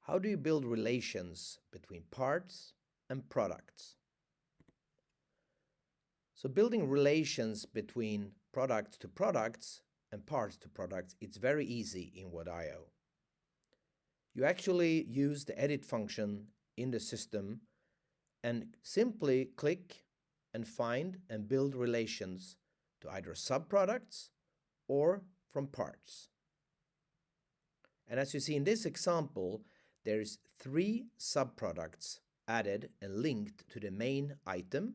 How do you build relations between parts and products? So building relations between products to products and parts to products, it's very easy in WhatIO. You actually use the edit function in the system and simply click and find and build relations to either subproducts or from parts. And as you see in this example, there's 3 subproducts added and linked to the main item,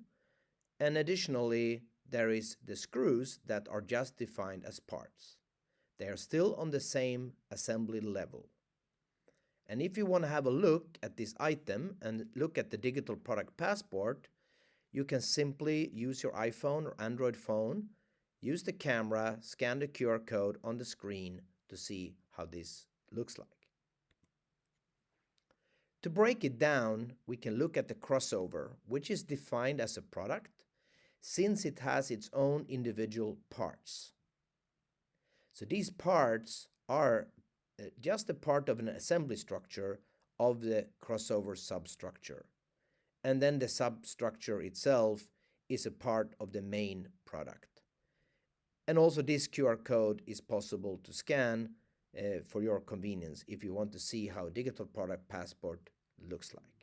and additionally there is the screws that are just defined as parts. They are still on the same assembly level. And if you want to have a look at this item and look at the digital product passport, you can simply use your iPhone or Android phone, use the camera, scan the QR code on the screen to see how this looks like. To break it down, we can look at the crossover, which is defined as a product since it has its own individual parts. So these parts are just a part of an assembly structure of the crossover substructure. And then the substructure itself is a part of the main product. And also this QR code is possible to scan for your convenience if you want to see how a digital product passport looks like.